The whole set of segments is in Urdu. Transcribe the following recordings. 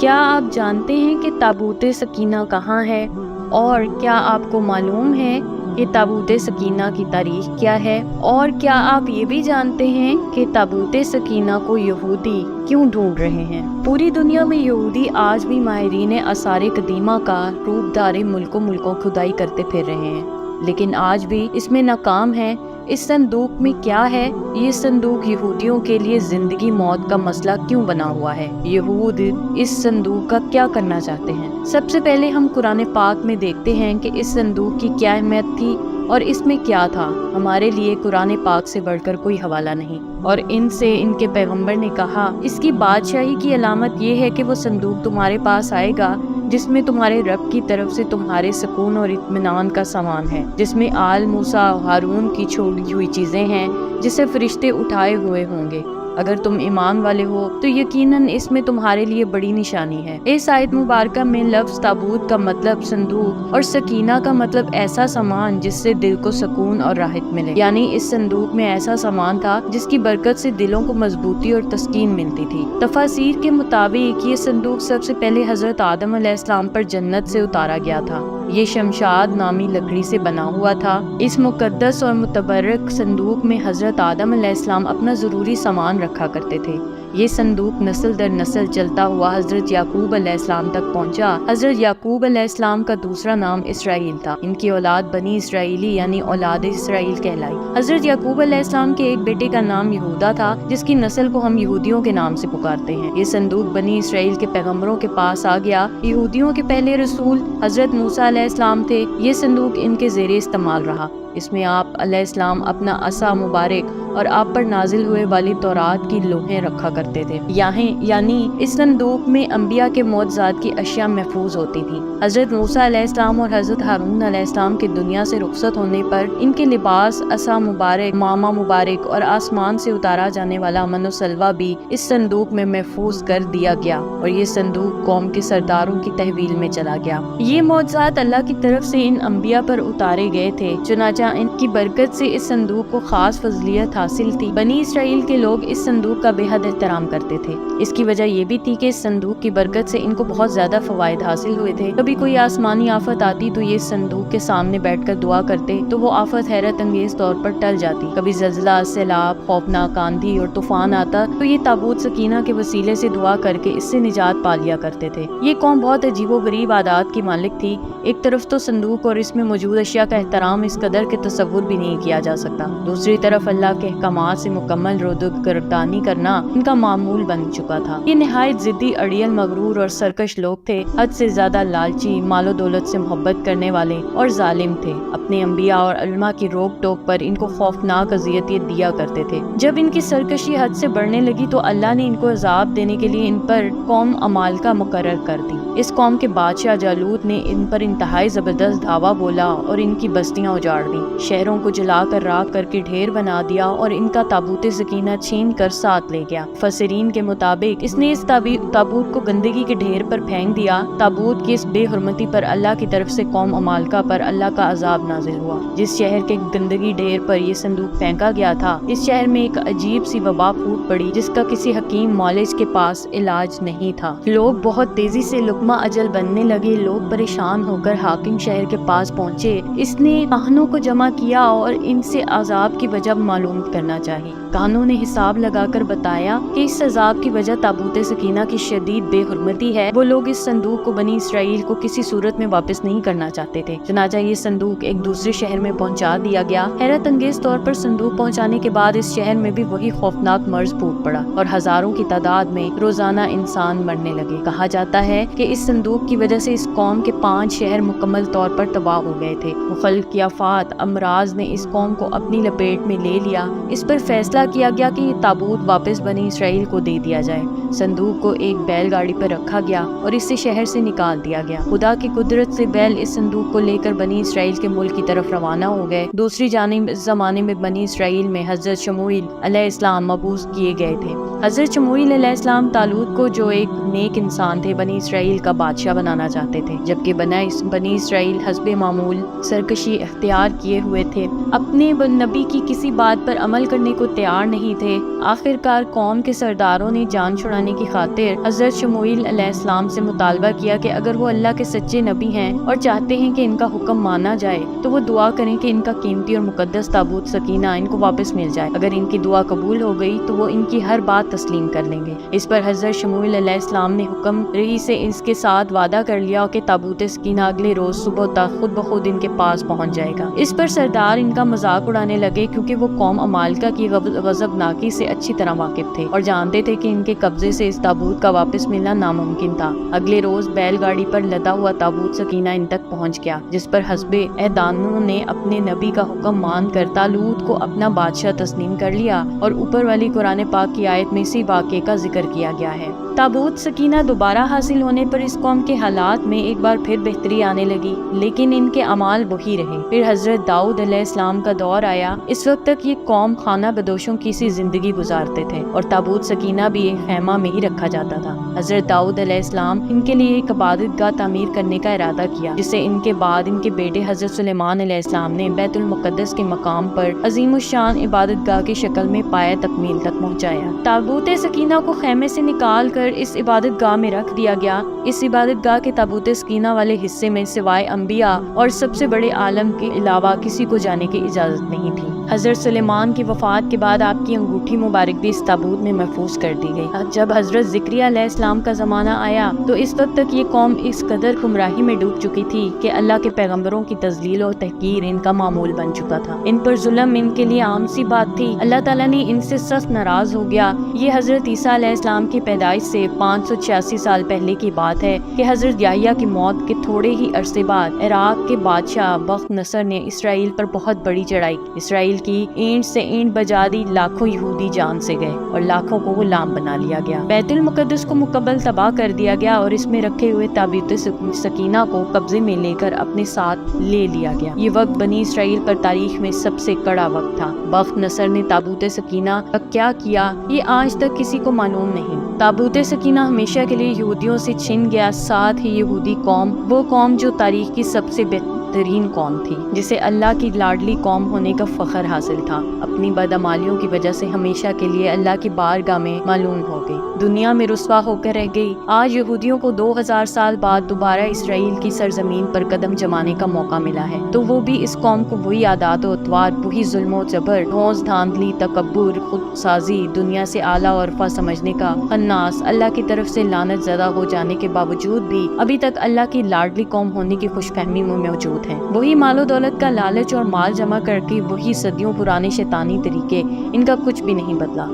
کیا آپ جانتے ہیں کہ تابوت سکینہ کہاں ہے؟ اور کیا آپ کو معلوم ہے کہ تابوت سکینہ کی تاریخ کیا ہے؟ اور کیا آپ یہ بھی جانتے ہیں کہ تابوت سکینہ کو یہودی کیوں ڈھونڈ رہے ہیں؟ پوری دنیا میں یہودی آج بھی ماہرین آثار قدیمہ کا روپ دار ملکوں کھدائی کرتے پھر رہے ہیں، لیکن آج بھی اس میں ناکام ہیں۔ اس صندوق میں کیا ہے؟ یہ صندوق یہودیوں کے لیے زندگی موت کا مسئلہ کیوں بنا ہوا ہے؟ یہود اس صندوق کا کیا کرنا چاہتے ہیں؟ سب سے پہلے ہم قرآن پاک میں دیکھتے ہیں کہ اس صندوق کی کیا اہمیت تھی اور اس میں کیا تھا۔ ہمارے لیے قرآن پاک سے بڑھ کر کوئی حوالہ نہیں، اور ان سے ان کے پیغمبر نے کہا، اس کی بادشاہی کی علامت یہ ہے کہ وہ صندوق تمہارے پاس آئے گا جس میں تمہارے رب کی طرف سے تمہارے سکون اور اطمینان کا سامان ہے، جس میں آل موسیٰ و ہارون کی چھوڑی ہوئی چیزیں ہیں جسے فرشتے اٹھائے ہوئے ہوں گے۔ اگر تم ایمان والے ہو تو یقیناً اس میں تمہارے لیے بڑی نشانی ہے۔ اس آیت مبارکہ میں لفظ تابوت کا مطلب صندوق اور سکینہ کا مطلب ایسا سامان جس سے دل کو سکون اور راحت ملے، یعنی اس صندوق میں ایسا سامان تھا جس کی برکت سے دلوں کو مضبوطی اور تسکین ملتی تھی۔ تفاسیر کے مطابق یہ صندوق سب سے پہلے حضرت آدم علیہ السلام پر جنت سے اتارا گیا تھا۔ یہ شمشاد نامی لکڑی سے بنا ہوا تھا۔ اس مقدس اور متبرک صندوق میں حضرت آدم علیہ السلام اپنا ضروری سامان رکھا کرتے تھے۔ یہ صندوق نسل در نسل چلتا ہوا حضرت یعقوب علیہ السلام تک پہنچا۔ حضرت یعقوب علیہ السلام کا دوسرا نام اسرائیل تھا۔ ان کی اولاد بنی اسرائیلی یعنی اولاد اسرائیل کہلائی۔ حضرت یعقوب علیہ السلام کے ایک بیٹے کا نام یہودا تھا، جس کی نسل کو ہم یہودیوں کے نام سے پکارتے ہیں۔ یہ صندوق بنی اسرائیل کے پیغمبروں کے پاس آ گیا۔ یہودیوں کے پہلے رسول حضرت موسیٰ علیہ السلام تھے۔ یہ صندوق ان کے زیر استعمال رہا۔ اس میں آپ علیہ السلام اپنا عصا مبارک اور آپ پر نازل ہوئے والی تورات کی لوحیں رکھا کرتے تھے، یعنی اس صندوق میں انبیاء کے معجزات کی اشیاء محفوظ ہوتی تھیں۔ حضرت موسیٰ علیہ السلام اور حضرت ہارون علیہ السلام کے دنیا سے رخصت ہونے پر ان کے لباس، عصا مبارک، ماما مبارک اور آسمان سے اتارا جانے والا امن و سلوہ بھی اس صندوق میں محفوظ کر دیا گیا، اور یہ صندوق قوم کے سرداروں کی تحویل میں چلا گیا۔ یہ معجزات اللہ کی طرف سے ان انبیاء پر اتارے گئے تھے، چنانچہ ان کی برکت سے اس صندوق کو خاص فضیلت حاصل تھی۔ بنی اسرائیل کے لوگ اس صندوق کا بے حد احترام کرتے تھے۔ اس کی وجہ یہ بھی تھی کہ اس صندوق کی برکت سے ان کو بہت زیادہ فوائد حاصل ہوئے تھے۔ کبھی کوئی آسمانی آفت آتی تو یہ صندوق کے سامنے بیٹھ کر دعا کرتے تو وہ آفت حیرت انگیز طور پر ٹل جاتی۔ کبھی زلزلہ، سیلاب، خوفناک آندھی اور طوفان آتا تو یہ تابوت سکینہ کے وسیلے سے دعا کر کے اس سے نجات پا لیا کرتے تھے۔ یہ قوم بہت عجیب و غریب عادات کی مالک تھی۔ ایک طرف تو صندوق اور اس میں موجود اشیاء کا احترام اس قدر کے تصور بھی نہیں کیا جا سکتا، دوسری طرف اللہ کے احکامات سے مکمل رودگردانی کرنا ان کا معمول بن چکا تھا۔ یہ نہایت ضدی، اڑیل، مغرور اور سرکش لوگ تھے، حد سے زیادہ لالچی، مال و دولت سے محبت کرنے والے اور ظالم تھے۔ اپنے انبیاء اور علماء کی روک ٹوک پر ان کو خوفناک اذیتیں دیا کرتے تھے۔ جب ان کی سرکشی حد سے بڑھنے لگی تو اللہ نے ان کو عذاب دینے کے لیے ان پر قوم عمالقہ مقرر کر دی۔ اس قوم کے بادشاہ جالوت نے ان پر انتہائی زبردست دھاوا بولا اور ان کی بستیاں اجاڑ دیں، شہروں کو جلا کر راکھ کر کے ڈھیر بنا دیا اور ان کا تابوت سکینہ چھین کر ساتھ لے گیا۔ مفسرین کے مطابق اس نے اس تابوت کو گندگی کے ڈھیر پر پھینک دیا۔ تابوت کی اس بے حرمتی پر اللہ کی طرف سے قوم عمالقہ پر اللہ کا عذاب نازل ہوا۔ جس شہر کے گندگی ڈھیر پر یہ صندوق پھینکا گیا تھا، اس شہر میں ایک عجیب سی وبا پھوٹ پڑی جس کا کسی حکیم معالج کے پاس علاج نہیں تھا۔ لوگ بہت تیزی سے لقمہ اجل بننے لگے۔ لوگ پریشان ہو کر حاکم شہر کے پاس پہنچے۔ اس نے کاہنوں کو جمع کیا اور ان سے عذاب کی وجہ معلوم کرنا چاہی۔ کاہنوں نے حساب لگا کر بتایا کہ اس عذاب کی وجہ تابوت سکینہ کی شدید بے حرمتی ہے۔ وہ لوگ اس صندوق کو بنی اسرائیل کو کسی صورت میں واپس نہیں کرنا چاہتے تھے، چنانچہ یہ صندوق ایک دوسرے شہر میں پہنچا دیا گیا۔ حیرت انگیز طور پر صندوق پہنچانے کے بعد اس شہر میں بھی وہی خوفناک مرض پھوٹ پڑا اور ہزاروں کی تعداد میں روزانہ انسان مرنے لگے۔ کہا جاتا ہے کہ اس صندوق کی وجہ سے اس قوم کے 5 شہر مکمل طور پر تباہ ہو گئے تھے۔ مختلف آفات، امراض نے اس قوم کو اپنی لپیٹ میں لے لیا۔ اس پر فیصلہ کیا گیا کہ یہ تابوت واپس بنی اسرائیل کو دے دیا جائے۔ صندوق کو ایک بیل گاڑی پر رکھا گیا اور اس سے شہر سے نکال دیا گیا۔ خدا کی قدرت سے بیل اس صندوق کو لے کر بنی اسرائیل کے ملک کی طرف روانہ ہو گئے۔ دوسری جانب اس زمانے میں بنی اسرائیل میں حضرت شموئیل علیہ السلام مبعوث کیے گئے تھے۔ حضرت شموئیل علیہ السلام طالوت کو، جو ایک نیک انسان تھے، بنی اسرائیل کا بادشاہ بنانا چاہتے تھے، جبکہ بنی اسرائیل حسب معمول سرکشی اختیار کیے ہوئے تھے، اپنے نبی کی کسی بات پر عمل کرنے کو تیار نہیں تھے۔ آخر کار قوم کے سرداروں نے جان چھڑانے کی خاطر حضرت شموئیل علیہ السلام سے مطالبہ کیا کہ اگر وہ اللہ کے سچے نبی ہیں اور چاہتے ہیں کہ ان کا حکم مانا جائے تو وہ دعا کریں کہ ان کا قیمتی اور مقدس تابوت سکینہ ان کو واپس مل جائے۔ اگر ان کی دعا قبول ہو گئی تو وہ ان کی ہر بات تسلیم کر لیں گے۔ اس پر حضرت شموئیل علیہ السلام نے حکم رہی سے اس کے ساتھ وعدہ کر لیا کہ تابوت سکینہ اگلے روز صبح تک خود بخود ان کے پاس پہنچ جائے گا۔ اس پر سردار ان کا مذاق اڑانے لگے کیونکہ وہ قوم عمالقہ کی غضبناکی سے اچھی طرح واقف تھے اور جانتے تھے کہ ان کے قبضے سے اس تابوت کا واپس ملنا ناممکن تھا۔ اگلے روز بیل گاڑی پر لدا ہوا تابوت سکینہ ان تک پہنچ گیا، جس پر حسب اعدانو نے اپنے نبی کا حکم مان کر طالوت کو اپنا بادشاہ تسلیم کر لیا، اور اوپر والی قرآن پاک کی آیت میں اسی واقعے کا ذکر کیا گیا ہے۔ تابوت سکینہ دوبارہ حاصل ہونے پر اس قوم کے حالات میں ایک بار پھر بہتری آنے لگی، لیکن ان کے اعمال وہی رہے۔ پھر حضرت داؤد علیہ السلام کا دور آیا۔ اس وقت تک یہ قوم خانہ بدوشوں کی سی زندگی گزارتے تھے اور تابوت سکینہ بھی ایک خیمہ میں ہی رکھا جاتا تھا۔ حضرت داؤد علیہ السلام ان کے لیے ایک عبادت گاہ تعمیر کرنے کا ارادہ کیا، جسے ان کے بعد ان کے بیٹے حضرت سلیمان علیہ السلام نے بیت المقدس کے مقام پر عظیم الشان عبادت گاہ کی شکل میں پایہ تکمیل تک پہنچایا۔ تابوت سکینہ کو خیمے سے نکال کر اس عبادت گاہ میں رکھ دیا گیا۔ اس عبادت گاہ کے تابوت سکینہ والے حصے میں سوائے انبیاء اور سب سے بڑے عالم کے علاوہ کسی کو جانے کی اجازت نہیں تھی۔ حضرت سلیمان کی وفات کے بعد آپ کی انگوٹھی مبارک بھی اس تابوت میں محفوظ کر دی گئی۔ جب حضرت زکریا علیہ السلام کا زمانہ آیا تو اس وقت تک یہ قوم اس قدر گمراہی میں ڈوب چکی تھی کہ اللہ کے پیغمبروں کی تذلیل اور تحقیر ان کا معمول بن چکا تھا۔ ان پر ظلم ان کے لیے عام سی بات تھی۔ اللہ تعالیٰ نے ان سے سخت ناراض ہو گیا۔ یہ حضرت عیسیٰ علیہ السلام کی پیدائش سے 586 سال پہلے کی بات ہے کہ حضرت یحییٰ کی موت کے تھوڑے ہی عرصے بعد عراق کے بادشاہ بخت نصر نے اسرائیل پر بہت بڑی چڑھائی کی۔ اسرائیل کی اینٹ سے اینٹ بجا دی، لاکھوں یہودی جان سے گئے اور لاکھوں کو غلام بنا لیا گیا۔ بیت المقدس کو مکمل تباہ کر دیا گیا اور اس میں رکھے ہوئے تابوت سکینہ کو قبضے میں لے کر اپنے ساتھ لے لیا گیا۔ یہ وقت بنی اسرائیل پر تاریخ میں سب سے کڑا وقت تھا۔ بخت نصر نے تابوت سکینہ کا کیا کیا یہ آج تک کسی کو معلوم نہیں۔ تابوت سکینہ ہمیشہ کے لیے یہودیوں سے چھن گیا، ساتھ ہی یہودی قوم، وہ قوم جو تاریخ کی سب سے بہترین قوم تھی، جسے اللہ کی لاڈلی قوم ہونے کا فخر حاصل تھا، اپنی بدعمالیوں کی وجہ سے ہمیشہ کے لیے اللہ کی بارگاہ میں معلوم ہو گئی، دنیا میں رسوا ہو کر رہ گئی۔ آج یہودیوں کو 2000 سال بعد دوبارہ اسرائیل کی سرزمین پر قدم جمانے کا موقع ملا ہے، تو وہ بھی اس قوم کو وہی عادات و اطوار، وہی ظلم و جبر، ڈھونس دھاندلی، تکبر، خود سازی، دنیا سے اعلیٰ و عرفہ سمجھنے کا خناس، اللہ کی طرف سے لعنت زدہ ہو جانے کے باوجود بھی ابھی تک اللہ کی لاڈلی قوم ہونے کی خوش فہمی میں موجود ہیں۔ وہی مال و دولت کا لالچ اور مال جمع کر کے وہی صدیوں پرانے شیطانی طریقے، ان کا کچھ بھی نہیں بدلا۔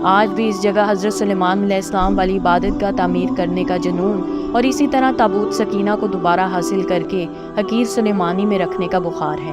آج بھی اس جگہ حضرت سلیمان علیہ السلام والی عبادت کا تعمیر کرنے کا جنون اور اسی طرح تابوت سکینہ کو دوبارہ حاصل کر کے حقیر سلیمانی میں رکھنے کا بخار ہے۔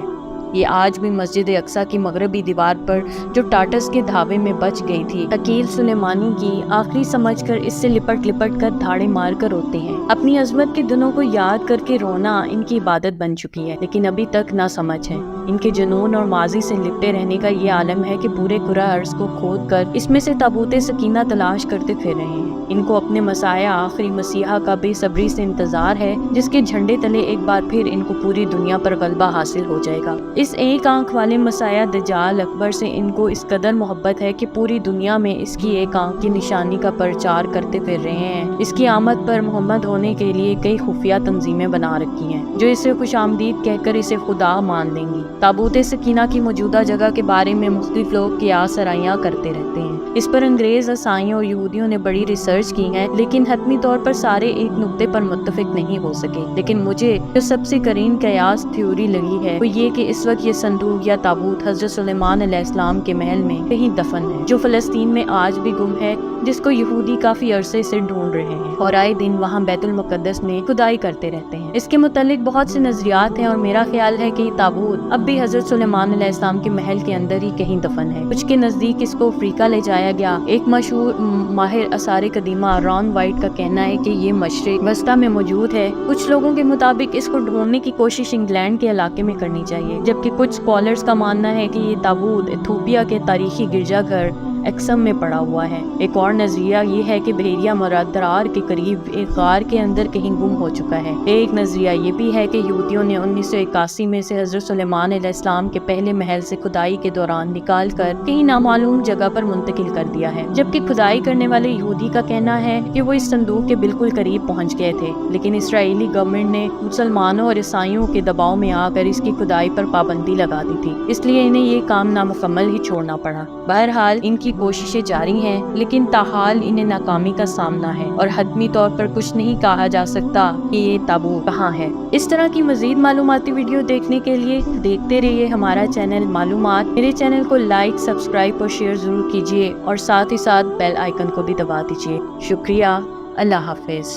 یہ آج بھی مسجد اقصیٰ کی مغربی دیوار پر جو ٹاٹس کے دھاوے میں بچ گئی تھی، حقیر سلیمانی کی آخری سمجھ کر اس سے لپٹ لپٹ کر دھاڑے مار کر روتے ہیں۔ اپنی عظمت کے دنوں کو یاد کر کے رونا ان کی عبادت بن چکی ہے، لیکن ابھی تک نہ سمجھ ہے۔ ان کے جنون اور ماضی سے لپٹے رہنے کا یہ عالم ہے کہ پورے کرۂ ارض کو کھود کر اس میں سے تابوت سکینہ تلاش کرتے پھر رہے ہیں۔ ان کو اپنے مسیح آخری مسیحا کا بے صبری سے انتظار ہے، جس کے جھنڈے تلے ایک بار پھر ان کو پوری دنیا پر غلبہ حاصل ہو جائے گا۔ اس ایک آنکھ والے مسیح دجال اکبر سے ان کو اس قدر محبت ہے کہ پوری دنیا میں اس کی ایک آنکھ کی نشانی کا پرچار کرتے پھر رہے ہیں۔ اس کی آمد پر محمد ہونے کے لیے کئی خفیہ تنظیمیں بنا رکھی ہیں، جو اسے خوش آمدید کہہ کر اسے خدا مان لیں گی۔ تابوت سکینہ کی موجودہ جگہ کے بارے میں مختلف لوگ قیاس آرائیاں کرتے رہتے ہیں۔ اس پر انگریز، عیسائیوں اور یہودیوں نے بڑی ریسرچ کی ہے، لیکن حتمی طور پر سارے ایک نقطے پر متفق نہیں ہو سکے۔ لیکن مجھے جو سب سے قرین قیاس تھیوری لگی ہے وہ یہ کہ اس وقت یہ صندوق یا تابوت حضرت سلیمان علیہ السلام کے محل میں کہیں دفن ہے، جو فلسطین میں آج بھی گم ہے، جس کو یہودی کافی عرصے سے ڈھونڈ رہے ہیں اور آئے دن وہاں بیت المقدس میں کھدائی کرتے رہتے ہیں۔ اس کے متعلق بہت سے نظریات ہیں اور میرا خیال ہے کہ یہ تابوت اب بھی حضرت سلیمان علیہ السلام کے محل کے اندر ہی کہیں دفن ہے۔ کچھ کے نزدیک اس کو افریقہ لے جایا گیا۔ ایک مشہور ماہر آثار قدیمہ ران وائٹ کا کہنا ہے کہ یہ مشرق وسطی میں موجود ہے۔ کچھ لوگوں کے مطابق اس کو ڈھونڈنے کی کوشش انگلینڈ کے علاقے میں کرنی چاہیے، جبکہ کچھ اسکالرز کا ماننا ہے کہ یہ تابوت ایتھوپیا کے تاریخی گرجا گھر ایکسم میں پڑا ہوا ہے۔ ایک اور نظریہ یہ ہے کہ بحیرہ مرادرار کے قریب ایک غار کے اندر کہیں گم ہو چکا ہے۔ ایک نظریہ یہ بھی ہے کہ یہودیوں نے 1981 میں سے حضرت سلیمان علیہ السلام کے پہلے محل سے کھدائی کے دوران نکال کر کہیں نامعلوم جگہ پر منتقل کر دیا ہے، جبکہ کھدائی کرنے والے یہودی کا کہنا ہے کہ وہ اس صندوق کے بالکل قریب پہنچ گئے تھے، لیکن اسرائیلی گورنمنٹ نے مسلمانوں اور عیسائیوں کے دباؤ میں آ کر اس کی کھدائی پر پابندی لگا دی تھی، اس لیے انہیں یہ کام نامکمل ہی چھوڑنا پڑا۔ بہرحال ان کی کوششیں جاری ہیں، لیکن تاحال انہیں ناکامی کا سامنا ہے اور حتمی طور پر کچھ نہیں کہا جا سکتا کہ یہ تابوت کہاں ہے۔ اس طرح کی مزید معلوماتی ویڈیو دیکھنے کے لیے دیکھتے رہیے ہمارا چینل معلومات۔ میرے چینل کو لائک، سبسکرائب اور شیئر ضرور کیجیے، اور ساتھ ہی ساتھ بیل آئیکن کو بھی دبا دیجیے۔ شکریہ، اللہ حافظ۔